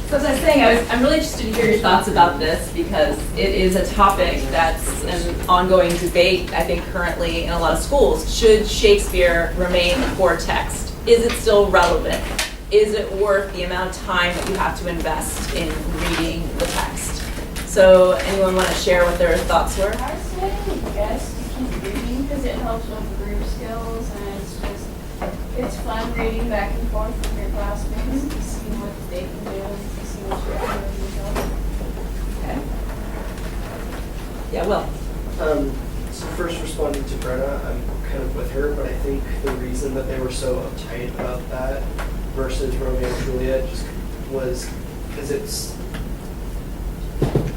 So as I was saying, I'm really interested to hear your thoughts about this because it is a topic that's an ongoing debate, I think, currently in a lot of schools. Should Shakespeare remain a core text? Is it still relevant? Is it worth the amount of time that you have to invest in reading the text? So anyone want to share what their thoughts were? I say yes to keep reading because it helps with group skills and it's fun reading back and forth with your classmates to see what they can do and to see what you're doing yourself. Okay. Yeah, Will. So first responding to Brenna, I'm kind of with her, but I think the reason that they were so uptight about that versus Romeo and Juliet just was because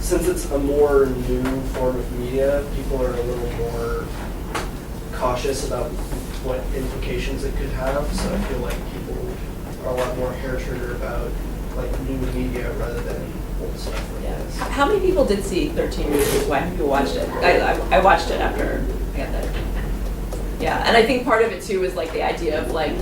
since it's a more new form of media, people are a little more cautious about what implications it could have. So I feel like people are a lot more hair-trigger about like new media rather than old stuff like this. How many people did see 13 Reasons Why? How many people watched it? I watched it after I got there. Yeah, and I think part of it too is like the idea of like,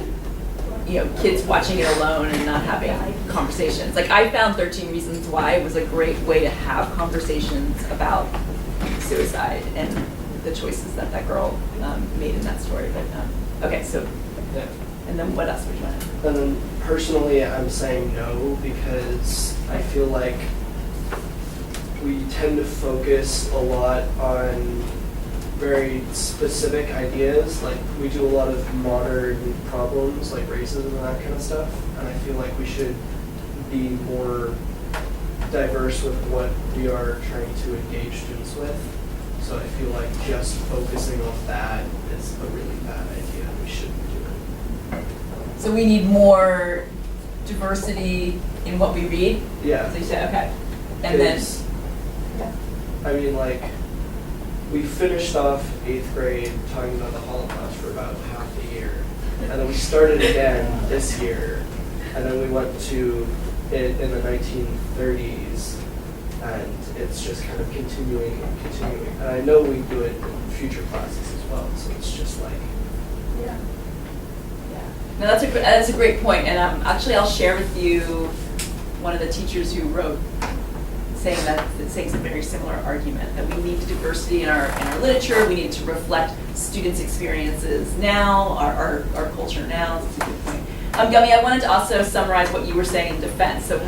you know, kids watching it alone and not having conversations. Like I found 13 Reasons Why was a great way to have conversations about suicide and the choices that girl made in that story. But okay, so Yeah. and then what else would you want? And then personally, I'm saying no because I feel like we tend to focus a lot on very specific ideas. Like we do a lot of modern problems like racism and that kind of stuff. And I feel like we should be more diverse with what we are trying to engage students with. So I feel like just focusing on that is a really bad idea. We shouldn't do it. So we need more diversity in what we read. Yeah. So you say okay, and then It's- I mean, like, we finished off 8th grade talking about the Holocaust for about half a year. And then we started again this year. And then we went to it in the 1930s. And it's just kind of continuing and continuing. And I know we do it in future classes as well. So it's just like, yeah. No, that's a great point. And actually, I'll share with you one of the teachers who wrote saying a very similar argument that we need diversity in our literature. We need to reflect students' experiences now, our culture now. That's a good point. Gummy, I wanted to also summarize what you were saying in defense. So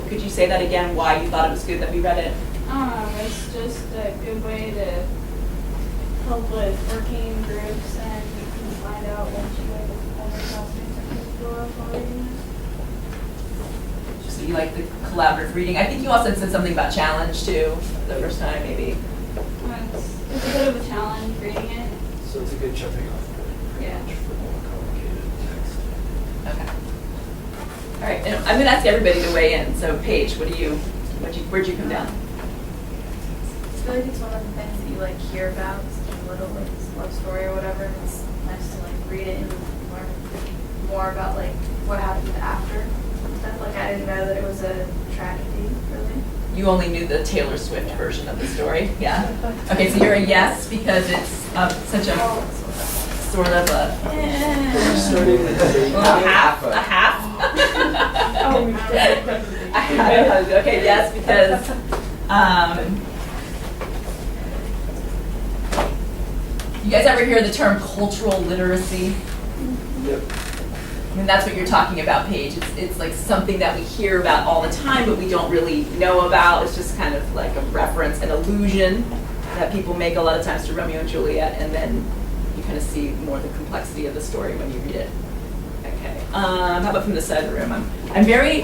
could you say that again, why you thought it was good that we read it? It's just a good way to help with working groups and you can find out what you like other classmates are capable of while reading it. So you like the collaborative reading. I think you also said something about challenge too, the first time maybe. It's a bit of a challenge reading it. so it's a good jumping off point pretty Yeah. much for more complicated text. Okay. All right, and I'm going to ask everybody to weigh in. So Paige, where'd you come down? I feel like it's one of the things that you like hear about in a little like love story or whatever. And it's nice to like read it and learn more about like what happened after stuff. Like I didn't know that it was a tragedy, really. You only knew the Taylor Swift version of the story, yeah? Okay, so you're a yes because it's such a sort of a We're starting with the half. A half? Okay, yes, because you guys ever hear the term cultural literacy? Yep. I mean, that's what you're talking about, Paige. It's like something that we hear about all the time, but we don't really know about. It's just kind of like a reference, an allusion that people make a lot of times to Romeo and Juliet, and then you kind of see more the complexity of the story when you read it. Okay. How about from this side of the room? I'm very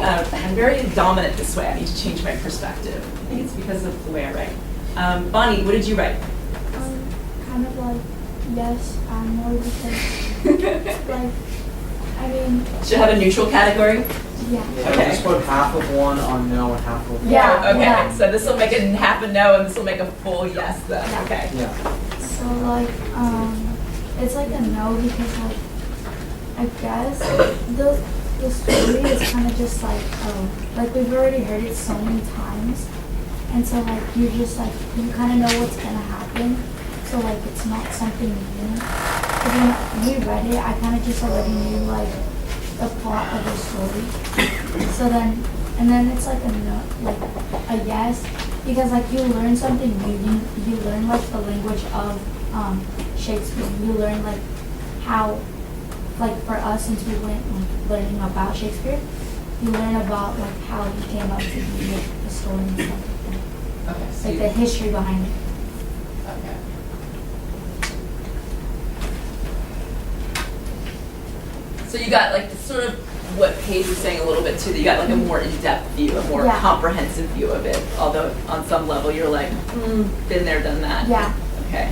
dominant this way. I need to change my perspective. I think it's because of the way I write. Bonnie, what did you write? Kind of like yes and more because like I mean Should have a neutral category. yeah. Okay. Just put half of one on no and half of Yeah. Okay. Yeah. So this will make it half a no, and this will make a full yes. Then. Yeah. Okay. Yeah. So like it's like a no because like I guess the story is kind of just like we've already heard it so many times, and so like you just like you kind of know what's gonna happen, so like it's not something new. But when we read it, I kind of just already knew like the plot of the story. So then and then it's like a no, like a yes, because like you learn something new. You learn like the language of Shakespeare. You learn like how, like for us, since we went learning about Shakespeare, you learn about like how he came up to be like, the story and stuff like that. Okay. So Like the history behind it. okay. So you got like the sort of what Paige was saying a little bit too, that you got like a more in-depth view, a more Yeah. comprehensive view of it. Although on some level you're like, been there, done that. Yeah. Okay.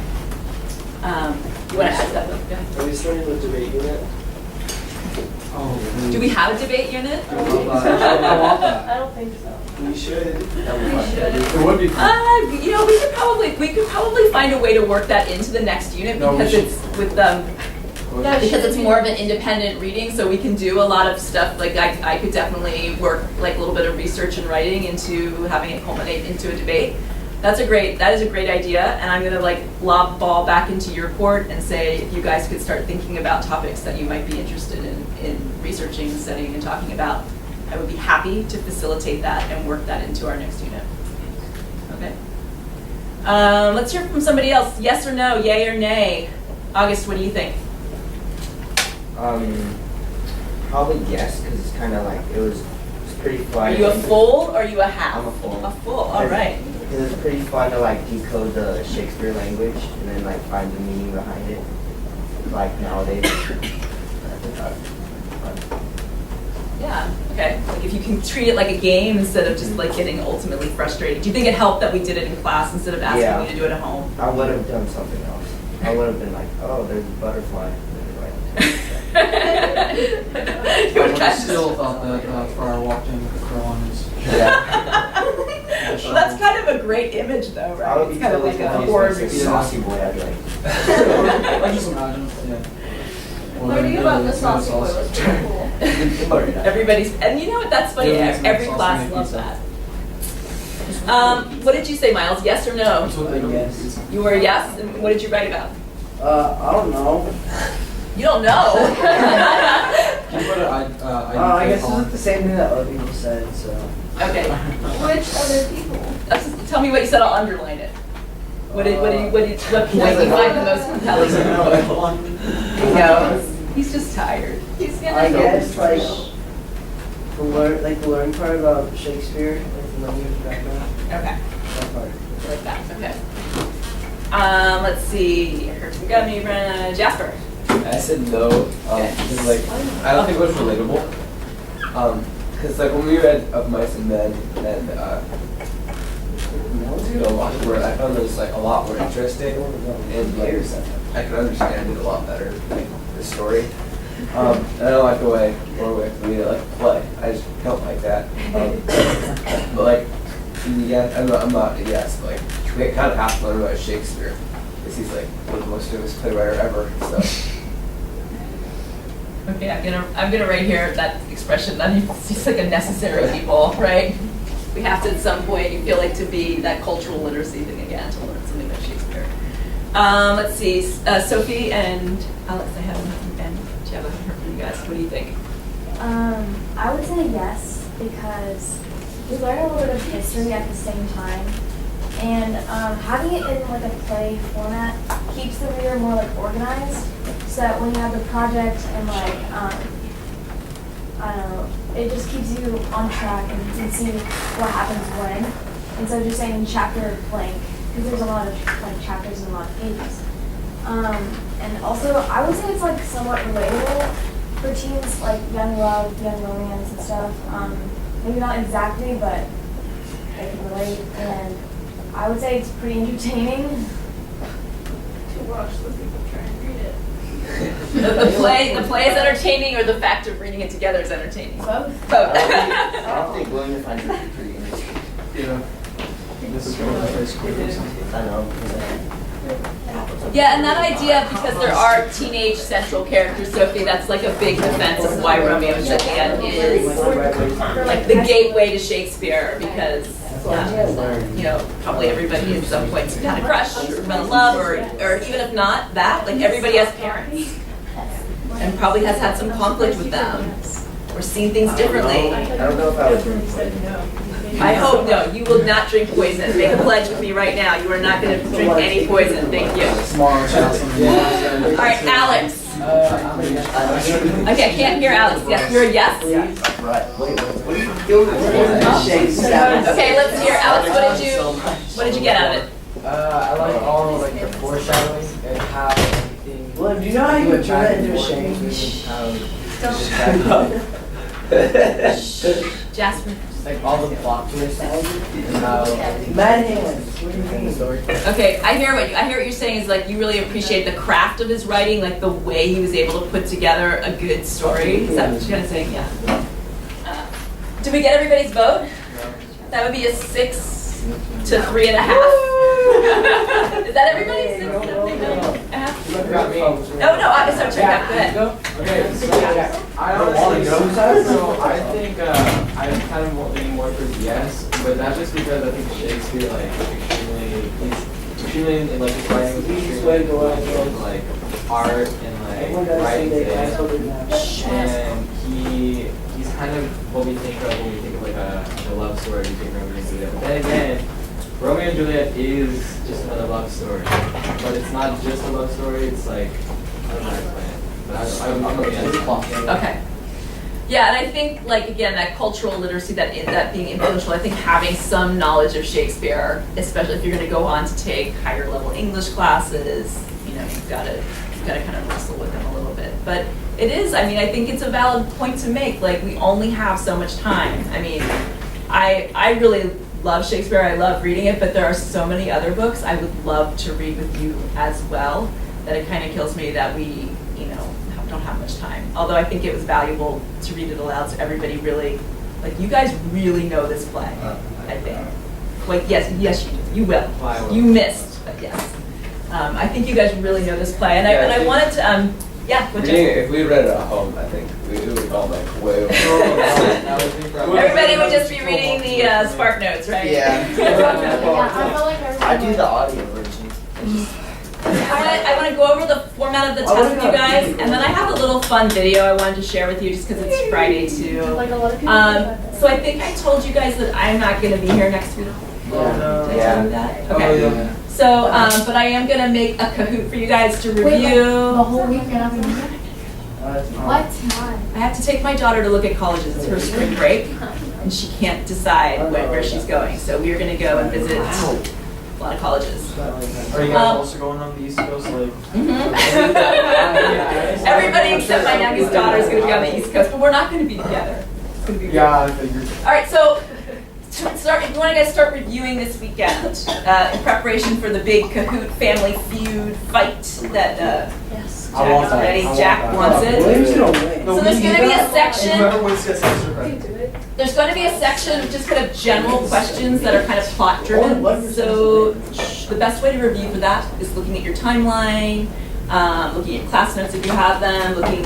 You want to add that? Yeah. Are we starting with debate unit? Oh, Do we have a debate unit? I love that. I want that. I don't think so. We should. It would be fun. You know, we could probably find a way to work that into the next unit No, we because should. it's with Yeah, because it's more of an independent reading, so we can do a lot of stuff. Like I could definitely work like a little bit of research and writing into having it culminate into a debate. That is a great idea, and I'm gonna like lob ball back into your court and say if you guys could start thinking about topics that you might be interested in researching, studying, and talking about. I would be happy to facilitate that and work that into our next unit. Okay. Let's hear from somebody else. Yes or no, yay or nay. August, what do you think? Probably yes, because it's kind of like, it was pretty fun. Are you a full or are you a half? I'm a full. A full, all right. It was pretty fun to like decode the Shakespeare language and then like find the meaning behind it, like nowadays. Yeah, okay. Like if you can treat it like a game instead of just like getting ultimately frustrated. Do you think it helped that we did it in class instead of asking Yeah. you to do it at home? I would have done something else. I would have been like, oh, there's a butterfly. You I would would kind have of- still thought that Friar walked in with a crow on his. Yeah. Well, that's kind of a great image though, I right? would It's be kind of totally like a confused. horror Like, movie. saucy boy, I'd be like. I just imagine, yeah. Learning about the saucy boy was pretty cool. Everybody's, and you know what, that's funny, Yeah, every sauce class making loves stuff. that. What did you say, Miles, yes or no? That's what they do. Yes. You were a yes, and what did you write about? I don't know. You don't know. Can you put an I guess it's the same thing that other people said, so. Okay, Which other people? tell me what you said, I'll underline it. What point do you find the most compelling? He knows. He's just tired. He's gonna I go. guess like the learning part about Shakespeare, like the language background. Okay, That part. like that, okay. Let's see, here's some gummy, Brenna, Jasper. I said no, because like, I don't think it was relatable. Because like when we read Of Mice and Men and a lot more, I found those like a lot more interesting and like I could understand it a lot better, like the story. And I don't like the way for me to like play. I just don't like that. But like, yeah, I'm not a yes. But, like, we kind of have to learn about Shakespeare because he's like one of the most famous playwright ever. So. Okay, I'm gonna write here that expression that it's just like a necessary evil, right? We have to at some point, you feel like, to be that cultural literacy thing again, to learn something about Shakespeare. Let's see, Sophie and Alex, I haven't heard from you guys. What do you think? I would say yes, because we learn a little bit of history at the same time, and having it in like a play format keeps the reader more like organized, so that when you have the project and like I don't know, it just keeps you on track and you can see what happens when, instead of just saying chapter blank, because there's a lot of like chapters and a lot of pages. And also, I would say it's like somewhat relatable for teens, like young love, young romance and stuff. Maybe not exactly, but they can relate. And I would say it's pretty entertaining. To watch the people try and read it. The play is entertaining, or the fact of reading it together is entertaining? Both. Both. I don't think William finds it pretty interesting. Yeah. This is one of the first quizzes. I know. Yeah, and that idea, because there are teenage central characters, Sophie, that's like a big defense of why Romeo and Juliet is like the gateway to Shakespeare, because you know, probably everybody at some point had a crush or fell in love, or even if not that, like everybody has parents and probably has had some conflict with them, We're seeing things differently. I don't know if I would. I hope no. You will not drink poison. Make a pledge with me right now. You are not going to drink any poison. Thank you. Smaller chance on the All right, Alex. Okay, I can't hear Alex. Yes, you're a yes. Right. Wait. What are you doing? Okay, let's hear Alex. What did you get out of it? I like all like the foreshadowing and how everything. Well, do you know how you would turn that into a shame? Jasper. Like all the plot twists and how Mad Hands. What do you mean? Okay, I hear what you're saying is like you really appreciate the craft of his writing, like the way he was able to put together a good story. Is that what you're kind of saying? Yeah. Did we get everybody's vote? That would be a 6 to 3.5. Is that everybody? 6 to 3.5? Oh no, I'm sorry. Go ahead. Okay, so I honestly, so I think I'm kind of leaning more towards yes, but that's just because I think Shakespeare he's extremely like his writing was extremely like art and like writing taste, and he's kind of what we think of when we think of like a love story. We think Romeo and Juliet, but then again, Romeo and Juliet is just another love story, but it's not just a love story. It's like I don't know how to explain it, but I'm looking at it. Okay. Yeah, and I think, like, again, that cultural literacy, that being influential, I think having some knowledge of Shakespeare, especially if you're going to go on to take higher level English classes, you've got to kind of wrestle with them a little bit. But it is, I think it's a valid point to make. Like, we only have so much time. I really love Shakespeare. I love reading it, but there are so many other books I would love to read with you as well that it kind of kills me that we, don't have much time. Although I think it was valuable to read it aloud so everybody really, like, you guys really know this play, I think. Like, yes, you do. You will. You missed, but yes. I think you guys really know this play, and I wanted to, If we read it at home, I think it would have gone like way over. Everybody would just be reading the Spark Notes, right? Yeah. I feel like I do the audio version. I want to go over the format of the test with you guys, and then I have a little fun video I wanted to share with you just because it's Friday too. So I think I told you guys that I'm not going to be here next week. Did I tell you that? Okay. So, but I am going to make a Kahoot for you guys to review. The whole week you're not going to be here? What? I have to take my daughter to look at colleges. It's her spring break, and she can't decide where she's going. So we are going to go and visit a lot of colleges. Are you guys also going on the East Coast? Like, Everybody except my youngest daughter is going to be on the East Coast, but we're not going to be together. It's going to be weird. I figured. All right, so to start, if you want to guys start reviewing this weekend in preparation for the big Kahoot family feud fight that Jack wants it. So there's going to be a section. Whoever wins gets extra credit. There's going to be a section of just kind of general questions that are kind of plot driven. So the best way to review for that is looking at your timeline, looking at class notes if you have them, looking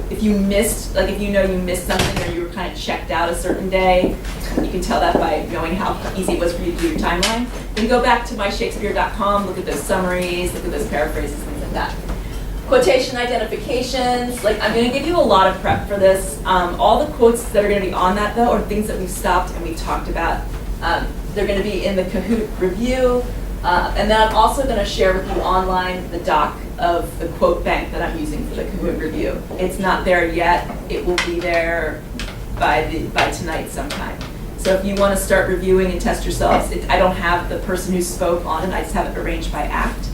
if you missed, like if you missed something or you were kind of checked out a certain day. You can tell that by knowing how easy it was for you to do your timeline. Then go back to myshakespeare.com, look at those summaries, look at those paraphrases, things like that. Quotation identifications, like I'm going to give you a lot of prep for this. All the quotes that are going to be on that though are things that we've stopped and we've talked about. They're going to be in the Kahoot review. And then I'm also going to share with you online the doc of the quote bank that I'm using for the Kahoot review. It's not there yet. It will be there by tonight sometime. So if you want to start reviewing and test yourselves, I don't have the person who spoke on it. I just have it arranged by act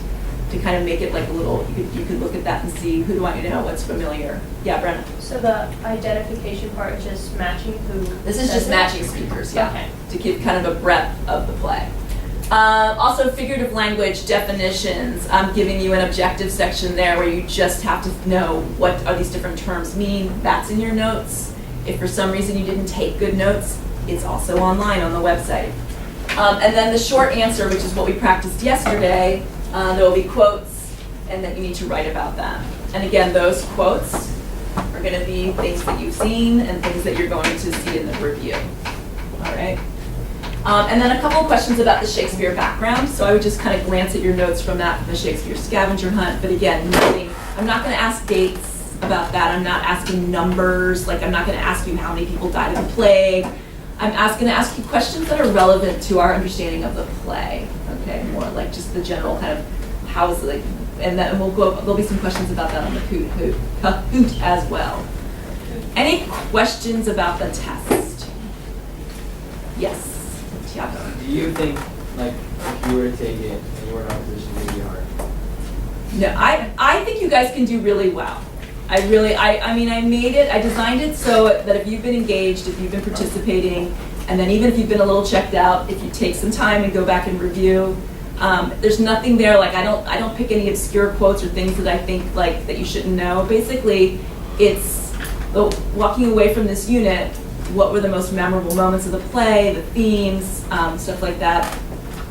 to kind of make it like a little, you could look at that and see who do I know, what's familiar. Yeah, Brenna. So the identification part is just matching who? This is just matching speakers, yeah, Okay. to give kind of a breadth of the play. Also, figurative language definitions. I'm giving you an objective section there where you just have to know what are these different terms mean. That's in your notes. If for some reason you didn't take good notes, it's also online on the website. And then the short answer, which is what we practiced yesterday, there will be quotes, and then you need to write about them. And again, those quotes are going to be things that you've seen and things that you're going to see in the review. All right. And then a couple of questions about the Shakespeare background. So I would just kind of glance at your notes from that, from the Shakespeare scavenger hunt. But again, nothing, I'm not going to ask dates. about that. I'm not asking numbers, like I'm not gonna ask you how many people died of the plague. I'm gonna ask you questions that are relevant to our understanding of the play, okay? More like just the general kind of how is it, like, and then there'll be some questions about that on the Kahoot as well. Any questions about the test? Yes, Tiago. Do you think, like, if you were to take it and you were in our position, it would be hard? No, I think you guys can do really well. I mean, I made it, I designed it so that if you've been engaged, if you've been participating, and then even if you've been a little checked out, if you take some time and go back and review, there's nothing there, like I don't pick any obscure quotes or things that I think like that you shouldn't know. Basically, it's walking away from this unit, what were the most memorable moments of the play, the themes, stuff like that.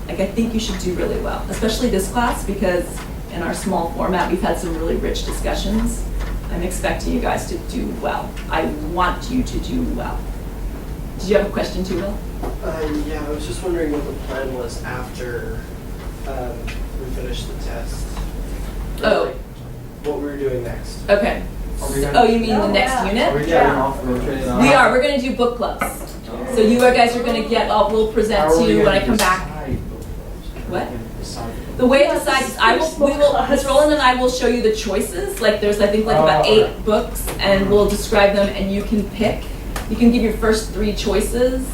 Like I think you should do really well, especially this class, because in our small format, we've had some really rich discussions. I'm expecting you guys to do well. I want you to do well. Did you have a question too, Will? Yeah, I was just wondering what the plan was after we finished the test. Or, Oh. like, what we were doing next. Okay. Are we gonna- Oh, you mean the next Are we unit? trading off? We're trading off? We are. We're going to do book clubs. So you guys are going to get, we'll present How are to we you when gonna I come back. decide book clubs? What? How are we gonna decide? The way it decides, Ms. Roland and I will show you the choices. Like there's, I think, like about 8 books, and we'll describe them, and you can pick. You can give your first 3 choices,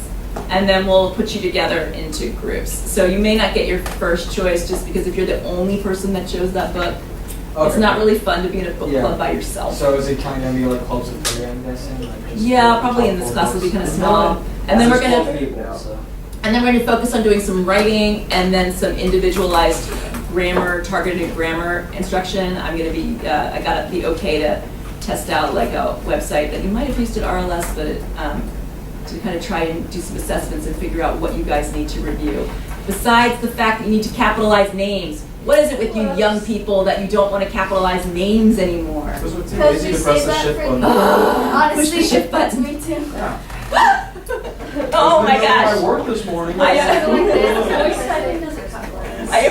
and then we'll put you together into groups. So you may not get your first choice just because if you're the only person that chose that book, it's not really fun to be in a book club by yourself. So is it kind of gonna be like close to 3, I'm guessing? Like just Yeah, probably in top this 4 class will be books? kind of small. And then we're There's going 12 to people, so. And then we're going to focus on doing some writing and then some individualized grammar, targeted grammar instruction. I'm going to be, I got the okay to test out like a website that you might have used at RLS, but to kind of try and do some assessments and figure out what you guys need to review. Besides the fact that you need to capitalize names. What is it with you young people that you don't want to capitalize names anymore? Because we're too Because lazy we to press save the that shift for button. Push the shift button. Me too. Yeah. Oh my I gosh. work this morning. I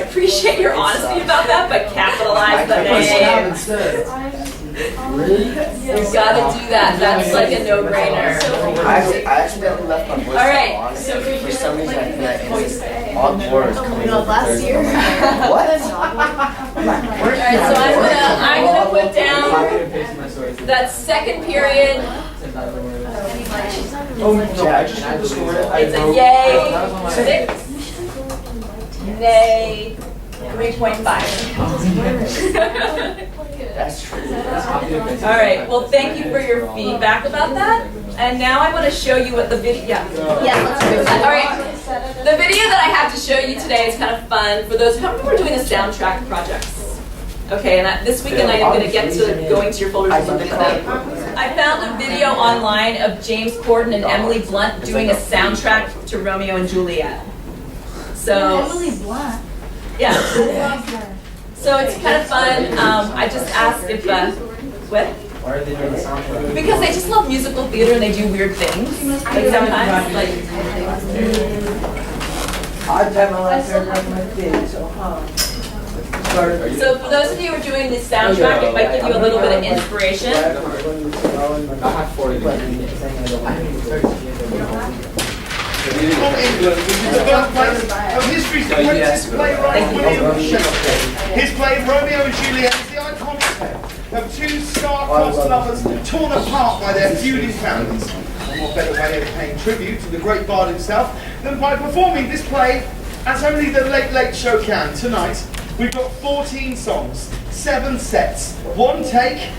appreciate your honesty about that, but capitalize the name. You gotta do that. That's like a no-brainer. I accidentally left my voice All right. on. For some reason I couldn't answer. All words coming up. last year. What? All right, so I'm gonna put down Copy and paste my story. that second period. Oh, no, I just read the story. It's a yay 6, nay 3.5. That's true. All right, well, thank you for your feedback about that. And now I want to show you what the video, yeah, let's do that. All right, the video that I have to show you today is kind of fun. For those, how many were doing the soundtrack projects? Okay, and this weekend I am going to get to going to your folders and look at them. I found a video online of James Corden and Emily Blunt doing a soundtrack to Romeo and Juliet. So, Emily Blunt. yeah. I love her. So it's kind of fun. I just asked if, what? Why are they doing the soundtrack? Because they just love musical theater and they do weird things. Like sometimes, like, I'd have my life there like my kids, so so for those of you who are doing this soundtrack, it might give you a little bit of inspiration. I have 40 of history's greatest playwright, William Shakespeare. His play Romeo and Juliet is the iconic tale of 2 star-crossed lovers torn apart by their feuding families. And what better way of paying tribute to the great bard himself than by performing this play as only the Late Late Show can. Tonight, we've got 14 songs, 7 sets, 1 take,